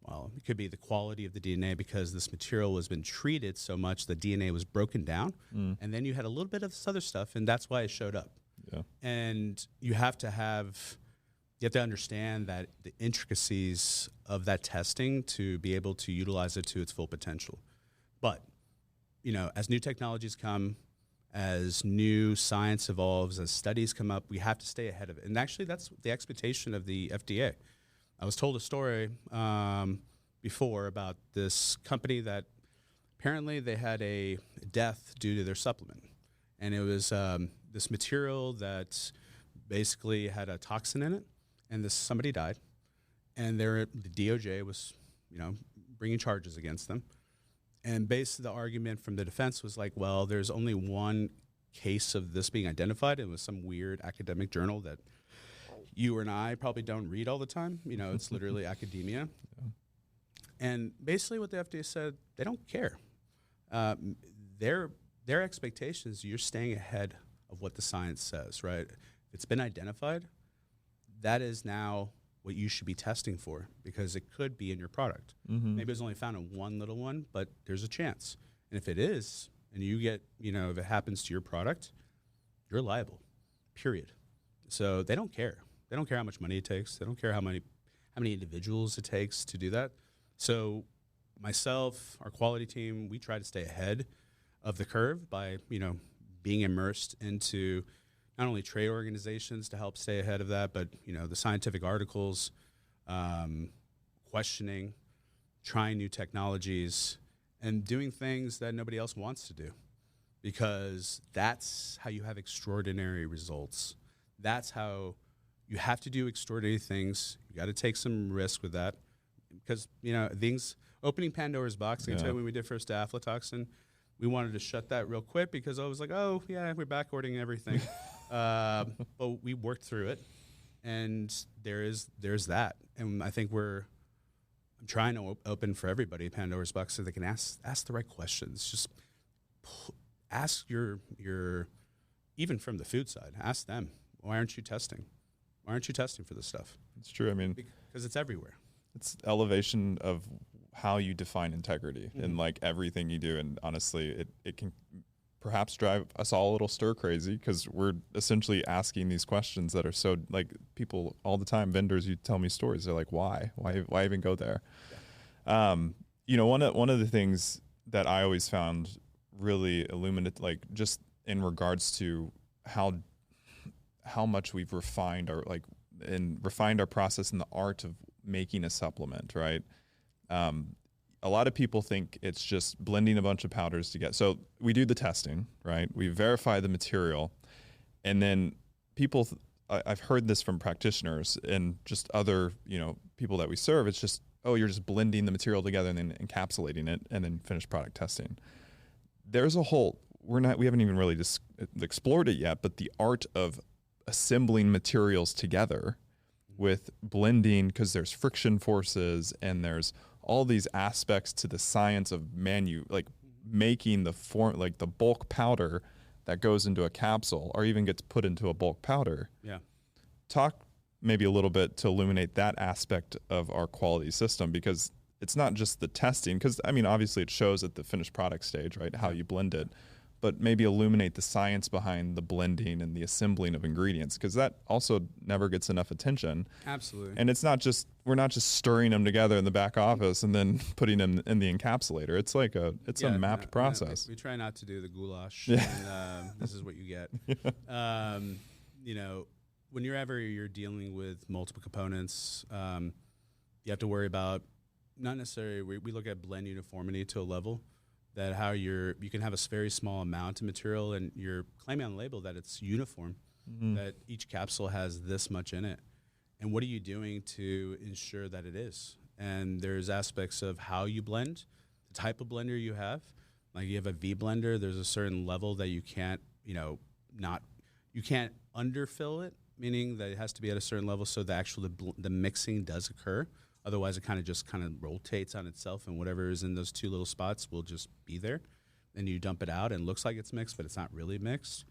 Well, it could be the quality of the DNA, because this material has been treated so much the DNA was broken down, and then you had a little bit of this other stuff, and that's why it showed up. Yeah. And you have to understand that the intricacies of that testing to be able to utilize it to its full potential. But, as new technologies come, as new science evolves, as studies come up, we have to stay ahead of it. And actually, that's the expectation of the FDA. I was told a story before about this company that apparently they had a death due to their supplement. And it was this material that basically had a toxin in it, and somebody died. And the DOJ was, bringing charges against them. And basically the argument from the defense was well, there's only one case of this being identified. It was some weird academic journal that you and I probably don't read all the time. It's literally academia. Yeah. And basically what the FDA said, they don't care. Their expectation is you're staying ahead of what the science says, right? If it's been identified, that is now what you should be testing for, because it could be in your product. Maybe it's only found in one little one, but there's a chance. And if it is, and you get, if it happens to your product, you're liable, period. So they don't care. They don't care how much money it takes. They don't care how many individuals it takes to do that. So myself, our quality team, we try to stay ahead of the curve by, being immersed into not only trade organizations to help stay ahead of that, but, the scientific articles, questioning, trying new technologies, and doing things that nobody else wants to do, because that's how you have extraordinary results. That's how you have to do extraordinary things. You got to take some risk with that, because, opening Pandora's box, I can tell you when we did first aflatoxin, we wanted to shut that real quick, because I was like, oh, yeah, we're back ordering everything. But we worked through it, And there's that. And I think I'm trying to open for everybody Pandora's box so they can ask the right questions. Just ask your even from the food side, ask them, why aren't you testing? Why aren't you testing for this stuff?
It's true. I mean,
because it's everywhere.
It's elevation of how you define integrity in like everything you do. And honestly, it can perhaps drive us all a little stir crazy because we're essentially asking these questions that are so, like, people all the time, vendors, you tell me stories, they're like, why even go there? Yeah. One of the things that I always found really illuminated, like just in regards to how much we've refined our process in the art of making a supplement, right? A lot of people think it's just blending a bunch of powders together. So we do the testing, right? We verify the material, and then I've heard this from practitioners and just other, people that we serve. It's just, oh, you're just blending the material together and then encapsulating it and then finished product testing. There's a whole, we haven't even really explored it yet, but the art of assembling materials together with blending, because there's friction forces and there's all these aspects to the science of making the form, like the bulk powder that goes into a capsule or even gets put into a bulk powder.
Yeah.
Talk maybe a little bit to illuminate that aspect of our quality system, because it's not just the testing, because I mean, obviously it shows at the finished product stage, right, how you blend it, but maybe illuminate the science behind the blending and the assembling of ingredients, because that also never gets enough attention.
Absolutely.
And it's not just, we're not just stirring them together in the back office and then putting them in the encapsulator. It's like a mapped process.
We try not to do the goulash.
Yeah.
And, this is what you get. Yeah. Whenever you're dealing with multiple components, you have to worry about, not necessarily, we look at blend uniformity to a level that how you can have a very small amount of material and you're claiming on the label that it's uniform, that each capsule has this much in it. And what are you doing to ensure that it is? And there's aspects of how you blend, the type of blender you have. Like you have a V blender, there's a certain level that you can't, you can't underfill it, meaning that it has to be at a certain level so the mixing does occur. Otherwise, it kind of rotates on itself, and whatever is in those two little spots will just be there. Then you dump it out, and it looks like it's mixed, but it's not really mixed.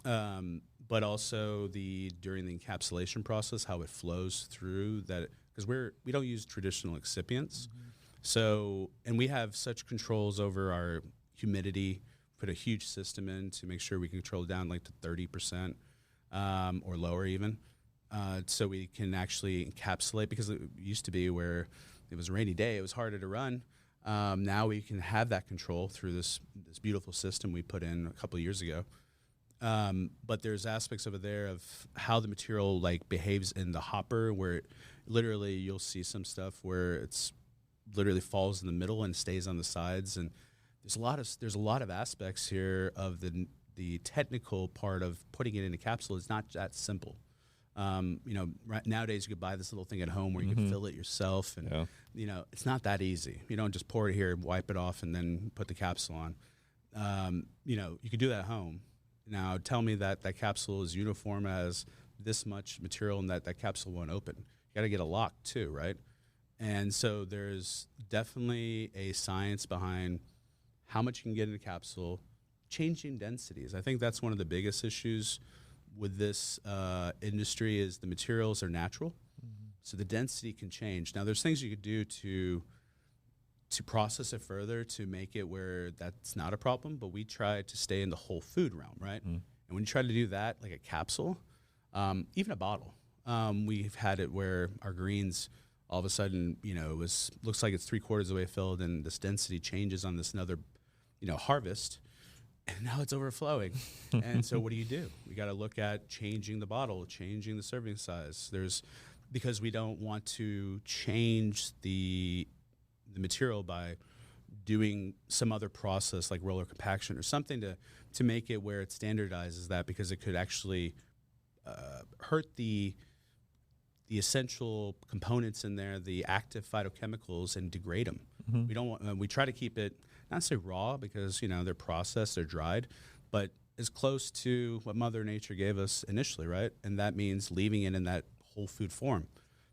But also during the encapsulation process, how it flows through that, because we don't use traditional excipients. So, and we have such controls over our humidity. Put a huge system in to make sure we can control it down like to 30% or lower even. So we can actually encapsulate, because it used to be where it was a rainy day, it was harder to run. Now we can have that control through this beautiful system we put in a couple of years ago. But there's aspects over there of how the material behaves in the hopper, where literally you'll see some stuff where it's literally falls in the middle and stays on the sides. And there's a lot of aspects here of the technical part of putting it in a capsule. Is not that simple. Nowadays you could buy this little thing at home where you can fill it yourself, and it's not that easy. You don't just pour it here, wipe it off, and then put the capsule on. You could do that at home. Now tell me that capsule is uniform as this much material and that capsule won't open. You got to get a lock too, right? And so there's definitely a science behind how much you can get in a capsule, changing densities. I think that's one of the biggest issues with this industry is the materials are natural, so the density can change. Now, there's things you could do to process it further to make it where that's not a problem, but we try to stay in the whole food realm, right? And when you try to do that, like a capsule, even a bottle, we've had it where our greens, all of a sudden, looks like it's 3/4 of the way filled, and this density changes on this another, harvest. And now it's overflowing. And so what do? We got to look at changing the bottle, changing the serving size. Because we don't want to change the material by doing some other process like roller compaction or something to make it where it standardizes that, because it could actually hurt the essential components in there, the active phytochemicals, and degrade them. We don't want. We try to keep it not say raw, because they're processed, they're dried, but as close to what Mother Nature gave us initially, right? And that means leaving it in that whole food form.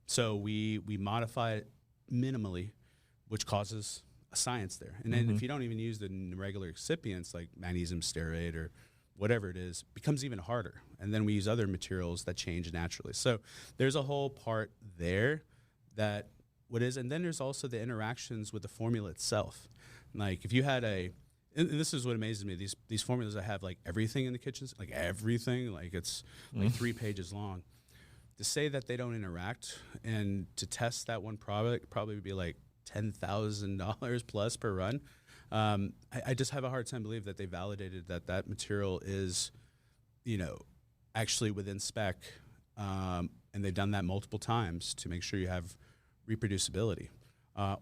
So we modify it minimally, which causes a science there. And then if you don't even use the regular excipients like magnesium stearate or whatever it is, it becomes even harder. And then we use other materials that change naturally. So there's a whole part there that and then there's also the interactions with the formula itself. Like if you had and this is what amazes me, these formulas that have like everything in the kitchens, like everything, like it's like 3 pages long. To say that they don't interact and to test that one product probably would be like $10,000 plus per run. I just have a hard time believing that they validated that material is, actually within spec, and they've done that multiple times to make sure you have reproducibility.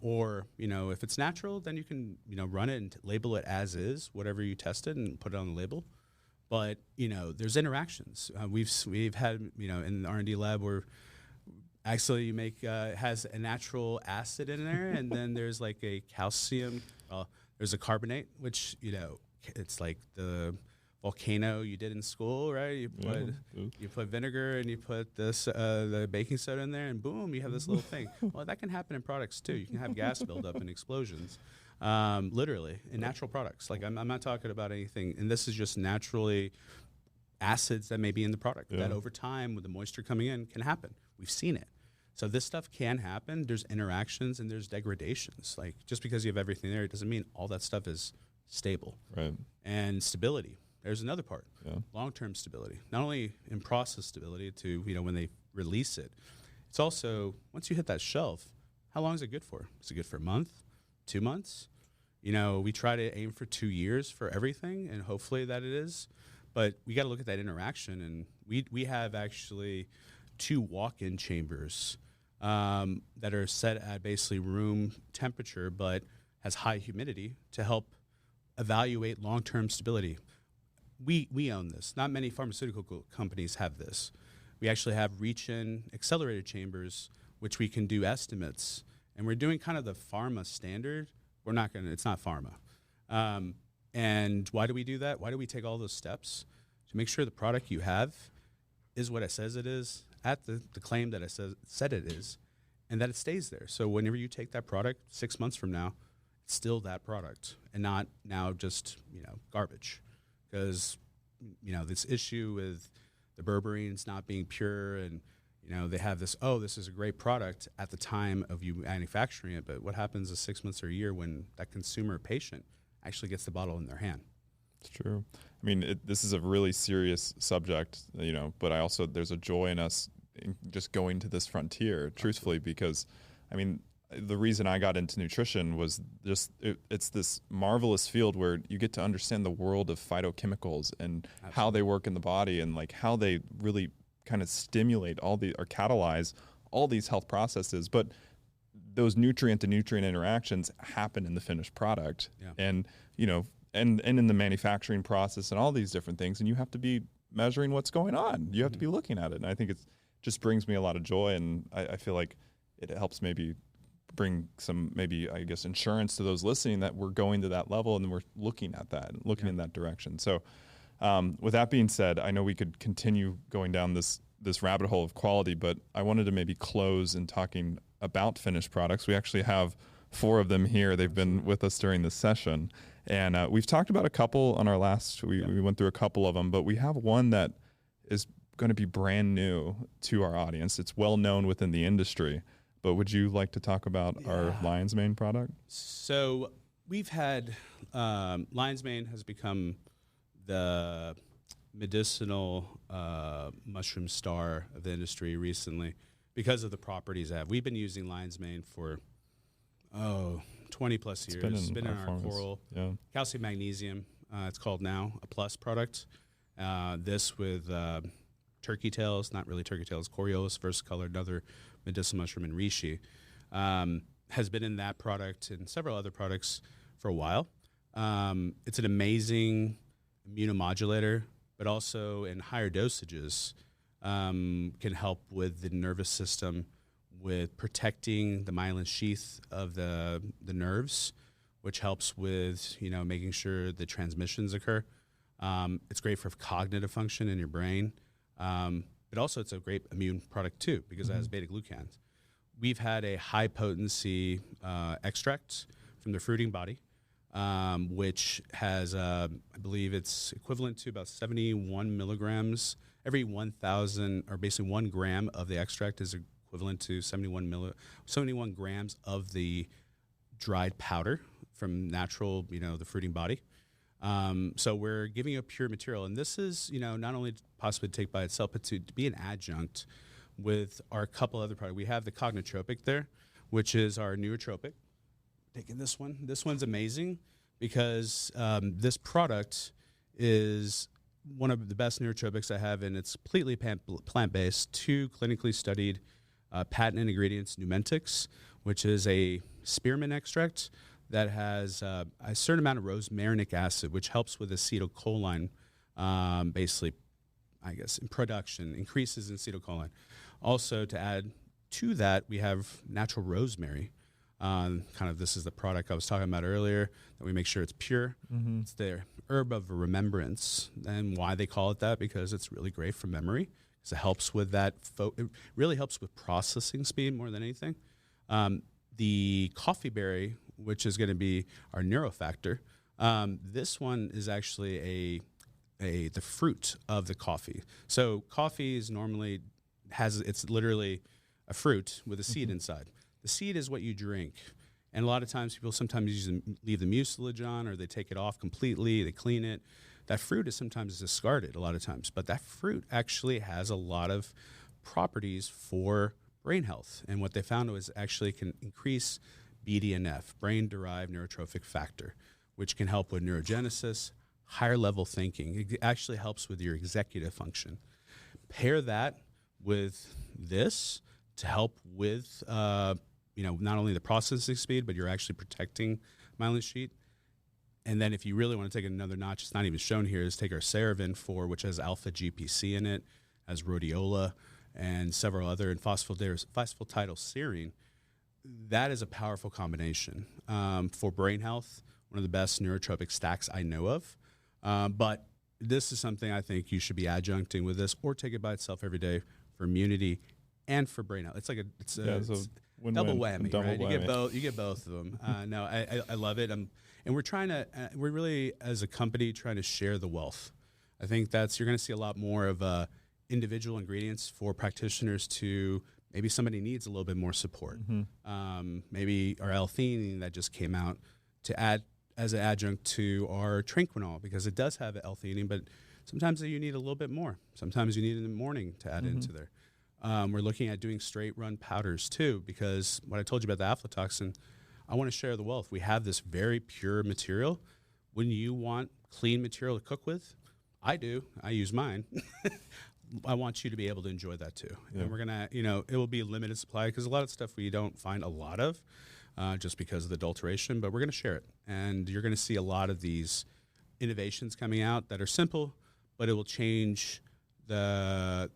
Or if it's natural, then you can run it and label it as is, whatever you tested, and put it on the label. But there's interactions. We've had in the R&D lab where actually you make has a natural acid in there, and then there's like a calcium. There's a carbonate, which it's like the volcano you did in school, right? You put vinegar and you put the baking soda in there, and boom, you have this little thing. Well, that can happen in products too. You can have gas buildup and explosions, literally in natural products. Like I'm not talking about anything, and this is just naturally acids that may be in the product that over time with the moisture coming in can happen. We've seen it. So this stuff can happen. There's interactions and there's degradations. Like just because you have everything there, it doesn't mean all that stuff is stable.
Right.
And stability. There's another part. Yeah. Long-term stability. Not only in process stability to, when they release it, it's also once you hit that shelf, how long is it good for? Is it good for a month, 2 months? We try to aim for 2 years for everything, and hopefully that it is. But we got to look at that interaction, and we have actually 2 walk-in chambers that are set at basically room temperature, but has high humidity to help evaluate long-term stability. We own this. Not many pharmaceutical companies have this. We actually have reach-in accelerated chambers, which we can do estimates, and we're doing kind of the pharma standard. It's not pharma. And why do we do that? Why do we take all those steps? To make sure the product you have is what it says it is, at the claim that it said it is, and that it stays there. So whenever you take that product 6 months from now, it's still that product and not now just, garbage. Because, this issue with the berberines not being pure and, they have this is a great product at the time of you manufacturing it. But what happens is 6 months or a year when that consumer patient actually gets the bottle in their hand?
It's true. I mean, this is a really serious subject, but there's a joy in us in just going to this frontier, truthfully, because, the reason I got into nutrition was just it's this marvelous field where you get to understand the world of phytochemicals and how they work in the body and like how they really kind of stimulate or catalyze all these health processes. But those nutrient to nutrient interactions happen in the finished product, and and in the manufacturing process and all these different things, and you have to be measuring what's going on. You have to be looking at it, and I think it just brings me a lot of joy, and I feel like it helps maybe bring some insurance to those listening that we're going to that level and we're looking at that and looking in that direction. So with that being said, I know we could continue going down this rabbit hole of quality, but I wanted to maybe close in talking about finished products. We actually have 4 of them here. They've been with us during this session. And we've talked about a couple on our last, we went through a couple of them, but we have one that is going to be brand new to our audience. It's well known within the industry. But would you like to talk about our Lion's Mane product?
So we've had, Lion's Mane has become the medicinal mushroom star of the industry recently because of the properties it have. We've been using Lion's Mane for, 20 plus years. It's been in our coral. Yeah. Calcium magnesium, it's called now, a plus product. This with turkey tails, not really turkey tails, Coriolis versicolor, another medicinal mushroom, and reishi, has been in that product and several other products for a while. It's an amazing immunomodulator, but also in higher dosages can help with the nervous system with protecting the myelin sheath of the nerves, which helps with making sure the transmissions occur. It's great for cognitive function in your brain. but also it's a great immune product too because it has beta glucans. We've had a high potency extract from the fruiting body, which has, I believe it's equivalent to about 71 milligrams. Every 1,000, or basically 1 gram of the extract is equivalent to 71 grams of the dried powder from natural, the fruiting body. So we're giving you a pure material. And this is, not only possibly to take by itself, but to be an adjunct with our couple other products. We have the cognotropic there, which is our nootropic. Taking this one. This one's amazing because this product is one of the best nootropics I have, and it's completely plant-based, 2 clinically studied patent ingredients, Numentics, which is a spearmint extract that has a certain amount of rosmarinic acid, which helps with acetylcholine, basically, I guess, in production, increases in acetylcholine. Also, to add to that, we have natural rosemary. This is the product I was talking about earlier, that we make sure it's pure. It's the herb of remembrance. And why they call it that, because it's really great for memory. Because it helps with that. It really helps with processing speed more than anything. The coffee berry, which is going to be our neurofactor, this one is actually the fruit of the coffee. So coffee is normally it's literally a fruit with a seed inside. The seed is what you drink. And a lot of times people sometimes leave the mucilage on, or they take it off completely, they clean it. That fruit is sometimes discarded a lot of times. But that fruit actually has a lot of properties for brain health. And what they found was actually can increase BDNF, brain-derived neurotrophic factor, which can help with neurogenesis, higher level thinking. It actually helps with your executive function. Pair that with this to help with not only the processing speed, but you're actually protecting myelin sheath. And then if you really want to take it another notch, it's not even shown here, is take our Ceravin 4, which has alpha GPC in it, has rhodiola, and several other, and phosphatidylserine. That is a powerful combination for brain health, one of the best neurotropic stacks I know of. But this is something I think you should be adjuncting with this, or take it by itself every day for immunity and for brain health. It's like it's double whammy, right? Whammy. You get both of them. No, I love it. And we're really, as a company, trying to share the wealth. I think you're going to see a lot more of individual ingredients for practitioners to, maybe somebody needs a little bit more support. Maybe our L-theanine that just came out to add as an adjunct to our Trinquinol, because it does have L-theanine, but sometimes you need a little bit more. Sometimes you need it in the morning to add into there. We're looking at doing straight run powders too, because what I told you about the aflatoxin, I want to share the wealth. We have this very pure material. When you want clean material to cook with, I do. I use mine. I want you to be able to enjoy that too. Yeah. And we're going to, it will be a limited supply because a lot of stuff we don't find a lot of just because of the adulteration, but we're going to share it. And you're going to see a lot of these innovations coming out that are simple, but it will change the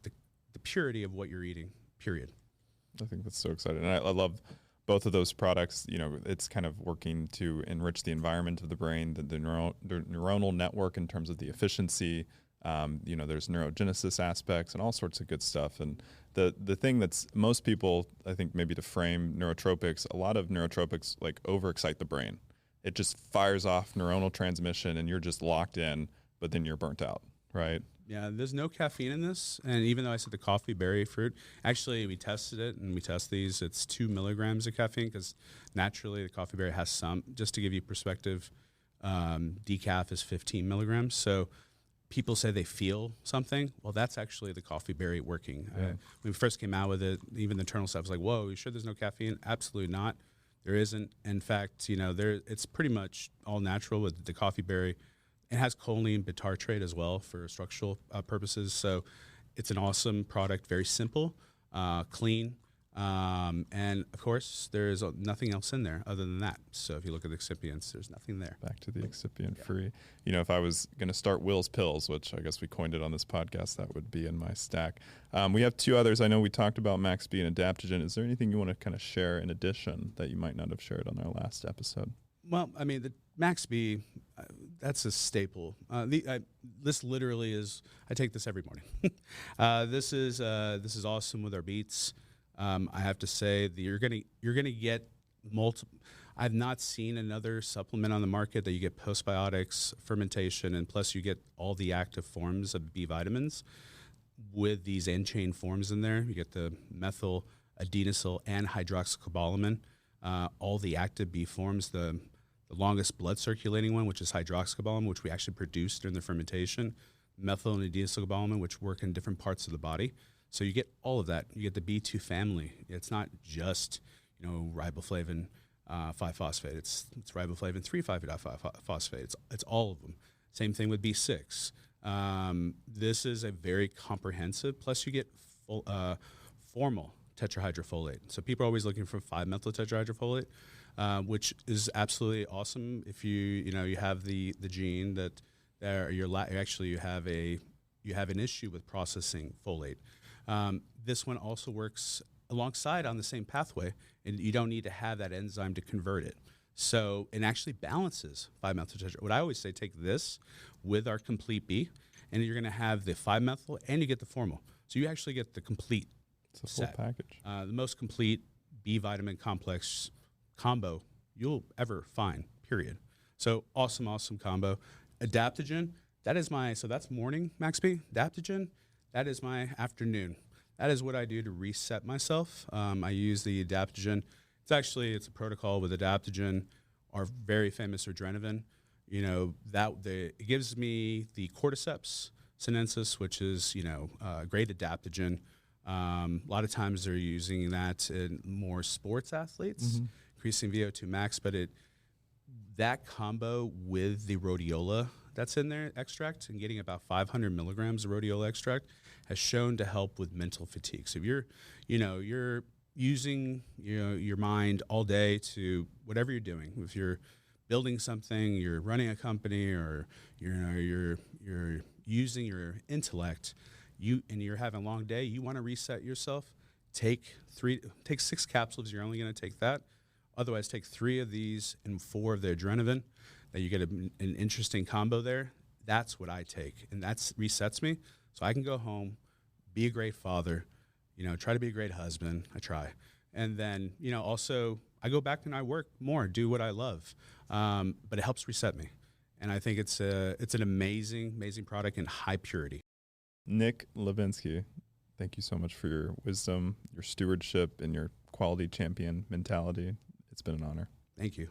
purity of what you're eating, period.
I think that's so exciting. And I love both of those products. It's kind of working to enrich the environment of the brain, the neuronal network in terms of the efficiency. There's neurogenesis aspects and all sorts of good stuff. And the thing that's most people, I think, maybe to frame neurotropics, a lot of neurotropics like overexcite the brain. It just fires off neuronal transmission and you're just locked in, but then you're burnt out, right?
Yeah, there's no caffeine in this. And even though I said the coffee berry fruit, actually we tested it and we test these. It's 2 milligrams of caffeine because naturally the coffee berry has some. Just to give you perspective, decaf is 15 milligrams. So people say they feel something. Well, that's actually the coffee berry working. Yeah. When we first came out with it, even the internal staff was like, whoa, you sure there's no caffeine? Absolutely not. There isn't. In fact, it's pretty much all natural with the coffee berry. It has choline bitartrate as well for structural purposes. So it's an awesome product, very simple, clean. And of course, there's nothing else in there other than that. So if you look at the excipients, there's nothing there.
Back to the excipient free. If I was going to start Will's Pills, which I guess we coined it on this podcast, that would be in my stack. We have 2 others. I know we talked about Max B and adaptogen. Is there anything you want to kind of share in addition that you might not have shared on our last episode?
Well, I mean, the Max B, that's a staple. this literally is. I take this every morning. This is awesome with our beets. I have to say that you're gonna get multiple. I've not seen another supplement on the market that you get postbiotics, fermentation, and plus you get all the active forms of B vitamins with these end chain forms in there. You get the methyl, adenosyl, and hydroxycobalamin, all the active B forms. The longest blood circulating one, which is hydroxycobalamin, which we actually produce during the fermentation, methyl and adenosyl, which work in different parts of the body. So you get all of that. You get the B2 family. It's not just riboflavin 5-phosphate. It's riboflavin 3,5-phosphate. It's all of them. Same thing with B6. This is a very comprehensive. Plus, you get formal tetrahydrofolate. So people are always looking for 5-methyl tetrahydrofolate, which is absolutely awesome if you have the gene that you have an issue with processing folate. This one also works alongside on the same pathway, and you don't need to have that enzyme to convert it. So it actually balances 5-methyl tetra. What I always say, take this with our complete B, and you're going to have the 5-methyl, and you get the formal. So you actually get the complete
full package.
The most complete B vitamin complex combo you'll ever find, period. So awesome combo. Adaptogen, that's morning, Max B. Adaptogen, that is my afternoon. That is what I do to reset myself. I use the adaptogen. It's a protocol with adaptogen, our very famous adrenaline. It gives me the cordyceps sinensis, which is a great adaptogen. A lot of times they're using that in more sports athletes, increasing VO2 max. But that combo with the rhodiola that's in there extract and getting about 500 milligrams of rhodiola extract has shown to help with mental fatigue. So if you're using your mind all day to whatever you're doing, if you're building something, you're running a company, or you're using your intellect, and you're having a long day, you want to reset yourself, take 6 capsules. You're only going to take that. Otherwise, take 3 of these and 4 of the adrenaline. That you get an interesting combo there. That's what I take, and that resets me, so I can go home, be a great father, try to be a great husband. I try, and then also I go back and I work more, do what I love, but it helps reset me, and I think it's an amazing product in high purity.
Nick Labinsky, thank you so much for your wisdom, your stewardship, and your quality champion mentality. It's been an honor.
Thank you.